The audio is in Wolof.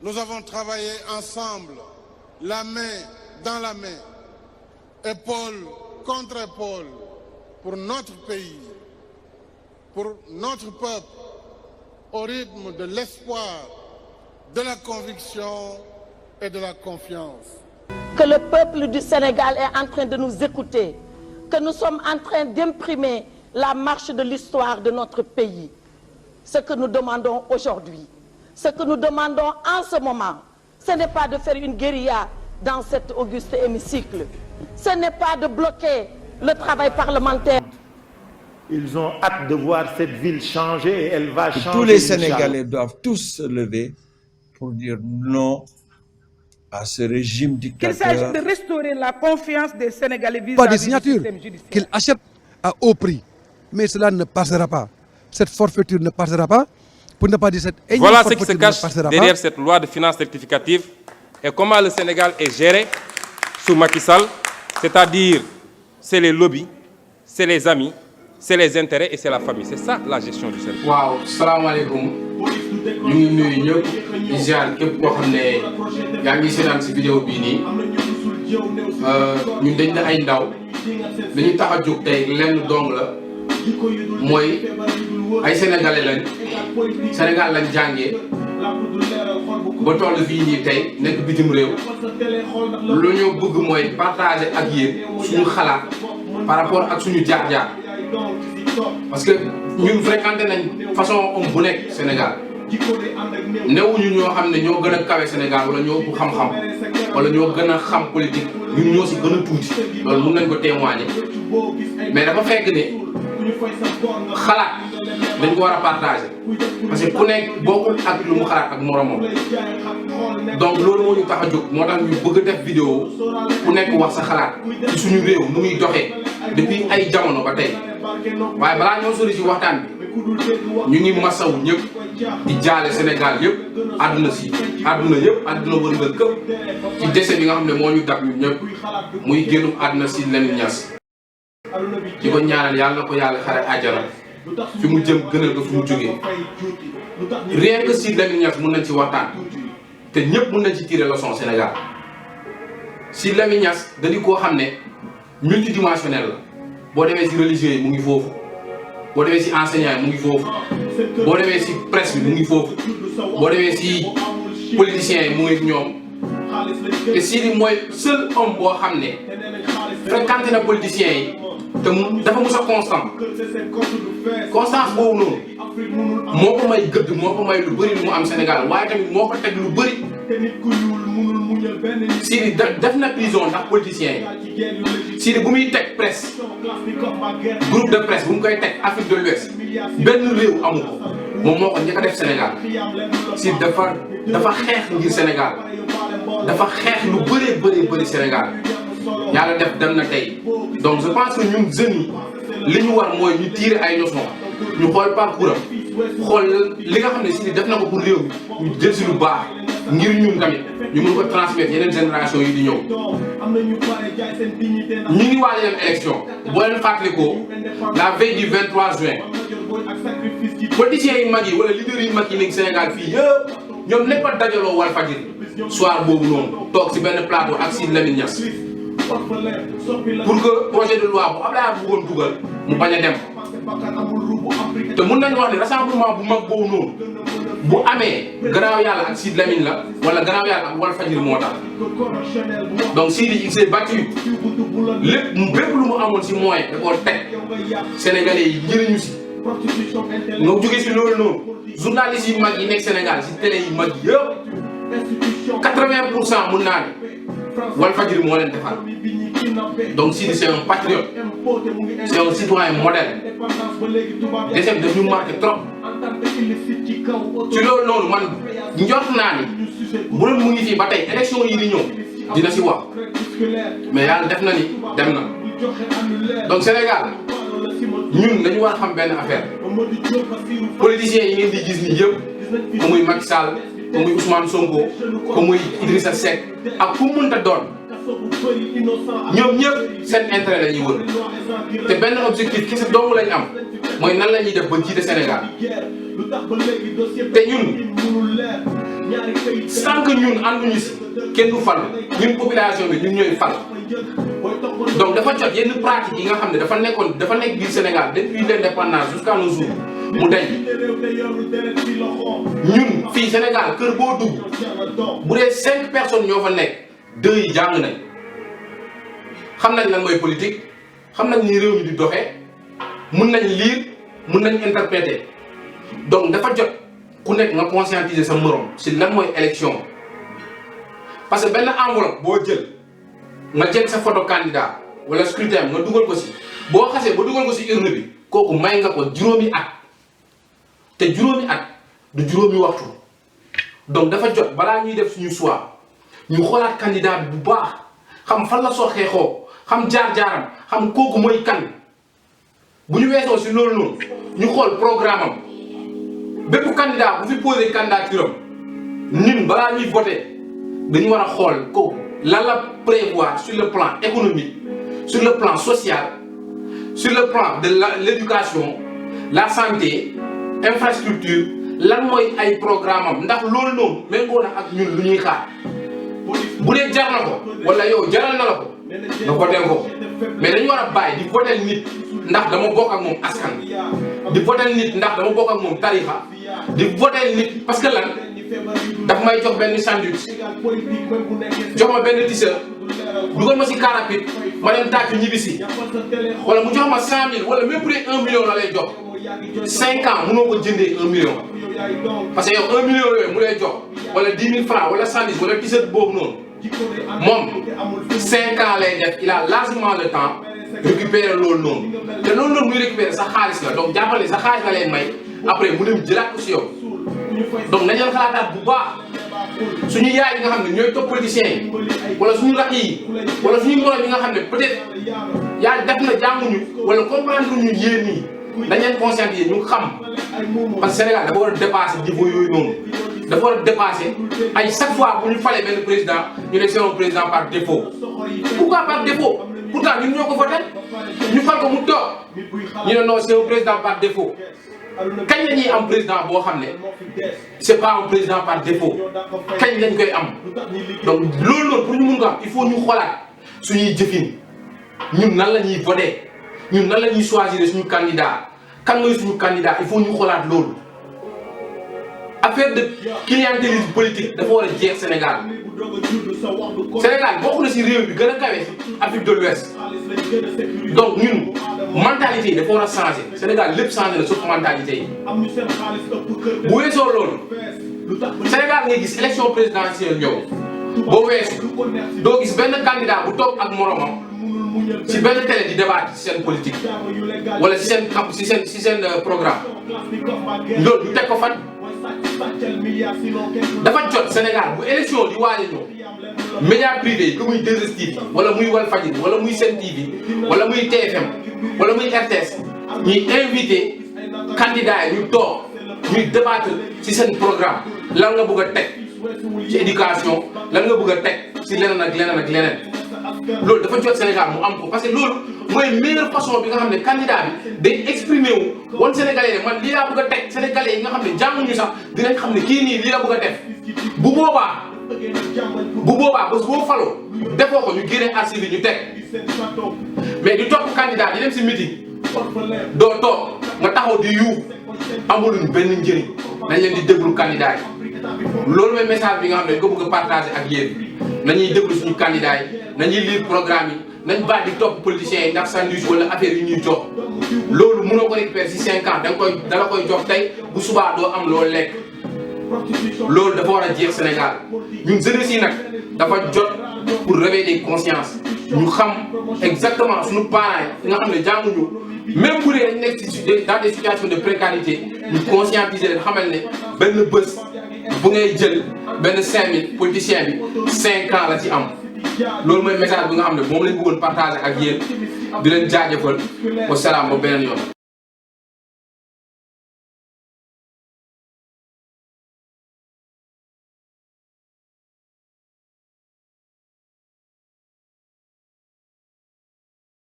nous avons travaillé ensemble, la main dans la main, épaule contre épaule, pour notre pays, pour notre peuple, au rythme de l'espoir, de la conviction et de la confiance. Que le peuple du Sénégal est en train de nous écouter, que nous sommes en train d'imprimer la marche de l'histoire de notre pays. Ce que nous demandons aujourd'hui, ce que nous demandons en ce moment, ce n'est pas de faire une guérilla dans cet auguste hémicycle. Ce n'est pas de bloquer le travail parlementaire. Ils ont hâte de voir cette ville changer et elle va changer. Tous les Sénégalais doivent tous se lever pour dire non à ce régime dictateur. Qu'il s'agit de restaurer la confiance des Sénégalais pas des vis-à-vis du signatures système judiciaire. qu'ils achètent à haut prix. Mais cela ne passera pas. Cette forfaiture ne passera pas. Pour ne pas dire cette énième voilà ce qui forfaiture se cache ne passera derrière pas. cette loi de finances rectificative et comment le Sénégal est géré sous Macky Sall, c'est-à-dire c'est les lobbies, c'est les amis, c'est les intérêts et c'est la famille. C'est ça la gestion du Sénégal. waaw salaamaaleykum ñu ngi nuyu ñëpp di ziar képp koo xam ne yaa ngi seetaan si vidéo bii nii ñun dañ ne ay ndaw dañu tax a jóg tey lenn dong la mooy ay sénégalais lañ Sénégal lañ jàngee ba toll fii nii tey nekk bitim réew lu ñu bëgg mooy partager ak yéen suñu xalaat par rapport ak suñu jaar-jaar parce que ñun fréquenté nañ façon homme bu nekk Sénégal newuñu ñoo xam ne ñoo gën a kawe Sénégal wala ñoo ëpp xam-xam wala ñoo gën a xam politique ñun ñoo si gën a tuuti loolu mun nañ ko témoigner mais dafa fekk ne xalaat dañ ko war a partager parce que ku nekk bokkul ak lu mu xalaat ak moromam donc loolu moo ñu tax a jóg moo tax ñu bëgg a def vidéo ku nekk wax sa xalaat ci suñu réew nu muy doxee depuis ay jamono ba tey waaye balaa ñoo sori ci waxtaan bi ñu ngi masawu ñëpp di jaale Sénégal yëpp àdduna yëpp àdduna wërngal këpp ci décès bi nga xam ne moo ñu dab ñun ñëpp muy génnum àdduna si Lamine Niass di ko ñaanal yàlla na ko yàlla xare àjjana fi mu jëm gënal ko fi mu jógee rien que si Lamine Niass mun nañ ci waxtaan te ñëpp mun nañ ci tirer leçon Sénégal si Lamine Niass dañu koo xam ne multidimensionnel la boo demee si religieux yi mu ngi foofu boo demee si enseignants yi mu ngi foofu boo demee si presse bi mu ngi foofu boo demee si politiciens yi mu ngi ñoom te Sidy mooy seul homme boo xam ne fréquenté na politiciens yi te mu dafa mus a constance boobu noonu moo ko may gëdd moo ko may lu bëri lu mu am Sénégal waaye tamit moo ko teg lu bëri Sidy def na prison ndax politiciens yi Sidy bu muy teg presse groupe de presse bu mu koy teg Afrique de l'Ouest benn réew amu ko moom moo ko njëkk a def Sénégal Sidy dafa xeex ngir Sénégal dafa xeex lu bëri Sénégal yàlla def dem na tey donc je pense que ñun jeunes yi li ñu war mooy ñu tirer ay leçons ñu xool parcours am xool li nga xam ne Sidy def na ko pour réew mi ñu jël si lu baax ngir ñun tamit ñu mën ko transmettre yeneen génération yi di ñëw. ñu ngi waaj a dem élection boo leen fàttalikoo la veille du 23 juin politiciens yi mag yi wala leaders yi mag yi nekk Sénégal fii yëpp ñoom lépp a dajaloo Walfadjri soir boobu noonu toog si benn plateau ak Sidy Lamine Niass pour que projet de loi bu Abdoulaye bëggoon dugal mu bañ a dem te mun nañu wax ne rassemblement bu mag boobu noonu bu amee gannaaw yàlla ak Sidy Lamine la wala gannaaw yàlla ak Walfadjri moo tax donc Sidy il s'est battu lépp lu mu amoon si moyen da koo teg sénégalais yi njëriñu si nga jógee si loolu noonu journalistes yi mag yi nekk Sénégal si télé yi mag yëpp 80% mun naa ne Walfadjri moo leen defar donc Sidy c'est un patriote c'est un citoyen modèle décès daf ñu marqué trop ci loolu noonu man njort naa ni bu doon mu ngi fii ba tey élection yi di ñëw dina si wax mais yàlla def na ni dem na donc Sénégal ñun dañu war a xam benn affaire politiciens yi ngeen di gis ni yëpp ko muy Macky Sall ko muy Ousmane Sonko ko muy Idrissa Seck ak ku mënta doon ñoom ñëpp seen intérêt la ñuy wër te benn objectif kese doomu lañ am mooy nan la ñuy def ba jiite Sénégal te ñun tant que ñun ànduñu si kenn du fal ñun population bi ñun ñooy fal donc dafa jot yenn pratique yi nga xam ne dafa nekk biir Sénégal depuis l'indépendance jusqu'à nos jours mu dañ ñun fii Sénégal kër boo dugg bu dee 5 personnes ñoo fa nekk 2 yi jàng nañ xam nañ lan mooy politique xam nañ ni réew mi di doxee mun nañ lire mun nañ interpréter donc dafa jot ku nekk nga conscientiser sa morom si lan mooy élection parce que benn enveloppe boo jël nga jël sa photo candidat wala scrutin nga dugal ko si boo xasee ba dugal ko si urne bi kooku may nga ko juróomi at te juróomi at du juróomi waxtu donc dafa jot balaa ñuy def suñu choix ñu xoolaat candidat bi bu baax xam fan la soxee xoo xam jaar-jaaram xam kooku mooy kan bu ñu weesoo si loolu noonu ñu xool programme am bépp candidat bu fi posé candidature am ñun balaa ñuy voter dañu war a xool kooku lan la prévoir sur le plan économique sur le plan social sur le plan de l'éducation la santé infrastructure lan mooy ay programme am ndax loolu noonu méngoo na ak ñun lu ñuy xaar bu dee jar na ko wala yow jaral na la ko nga votel ko mais dañu war a bàyyi di votel nit ndax dama bokk ak moom askan di votel nit ndax dama bokk ak moom tarixa di votel nit parce que lan daf may jox benn sandwich jox ma benn t-shirt dugal ma si car rapide ma dem tàccu ñibbisi wala mu jox ma 100 000 wala même bu dee 1 million la lay jox 5 ans mënoo ko jëndee 1 million parce que yow 1 million yooyu mu lay jox wala 10 000 francs wala sandwich wala t-shirt boobu noonu moom 5 ans lay def il a largement le temps récupérer loolu noonu te loolu noonu muy récupérer sa xaalis la donc jàppale sa xaalis la lay may après mu dem jëlaat ko si yow donc nañ leen xalaataat bu baax suñu yaay yi nga xam ne ñooy topp politiciens yi wala suñu rakk yi wala suñu morom yi nga xam ne peut-être yaa def na jànguñu wala comprendre ñu yéen nii dañ leen conscientiser ñu xam parce que Sénégal dafa war a dépasser niveau yooyu noonu dafa war a dépasser ay chaque fois bu ñu falee benn président ñu ne c'est un président par défaut pourquoi par défaut pourtant ñun ñoo ko voté ñu fal ko mu toog ñu ne non c'est un président par défaut kañ la ñuy am président boo xam ne c'est pas un président par défaut kañ lañ koy am donc loolu noonu pour ñu mun ko am il faut ñu xoolaat suñuy jëfin ñun nan la ñuy voté ñun nan la ñuy choisir suñu candidat kan mooy suñu candidat il faut ñu xoolaat loolu affaire de clientélisme politique dafa war a jeex Sénégal Sénégal bokk na si réew bi gën a kawe Afrique de l'Ouest donc ñun mentalité yi dafa war a changer Sénégal lépp changé na surtout mentalité yi bu weesoo loolu Sénégal ngay gis élection présidentielle ñëw boo weesu doo gis benn candidat bu toog ak moromam si benn télé di débat ci seen politique wala si seen xam si seen programme loolu ñu teg ko fan dafa jot Sénégal bu élection di waaj a ñëw média privé yi que muy 2STV wala muy Walfadjri wala muy Sen TV wala muy TFM wala muy RTS ñuy invité candidats yi ñu toog ñuy débattre ci seen programme lan nga bëgg a teg ci éducation lan nga bëgg a teg ci leneen ak leneen ak leneen loolu dafa jot Sénégal mu am ko parce que loolu mooy meilleure façon bi nga xam ne candidat bi day exprimer wu wan Sénégalais ne man lii laa bëgg a teg Sénégalais yi nga xam ne jànguñu sax dinañ xam ne kii nii lii la bëgg a def bu boobaa bés boo faloo defoo ko ñu génne archive yi ñu teg mais di topp candidat di dem si meeting doo toog nga taxaw di yuux amuluñ benn njëriñ dañ leen di déglu candidat yi loolu mooy message bi nga xam ne dañ ko bëgg a partager ak yéen nañuy déglu suñu candidat yi nañuy lire programme yi nañ bàyyi di topp politiciens yi ndax sandwich wala affaire yi ñuy jox loolu mënoo ko récupérer si 5 ans dala koy jox tey bu subaa doo am loo lekk loolu dafa war a jeex Sénégal ñun jeunesse yi nag dafa jot pour réveiller conscience ñu xam exactement suñu parents yi nga xam ne jànguñu même bu dee dañ nekk dans des situations de précarité ñu conscientiser leen xamal ne benn bés bu ngay jël benn 5000 politicien bi 5 ans la ci am loolu mooy message bi nga xam ne moom lañ bëggoon partager ak yéen di leen jaajëfal wa salaam ba beneen yoon.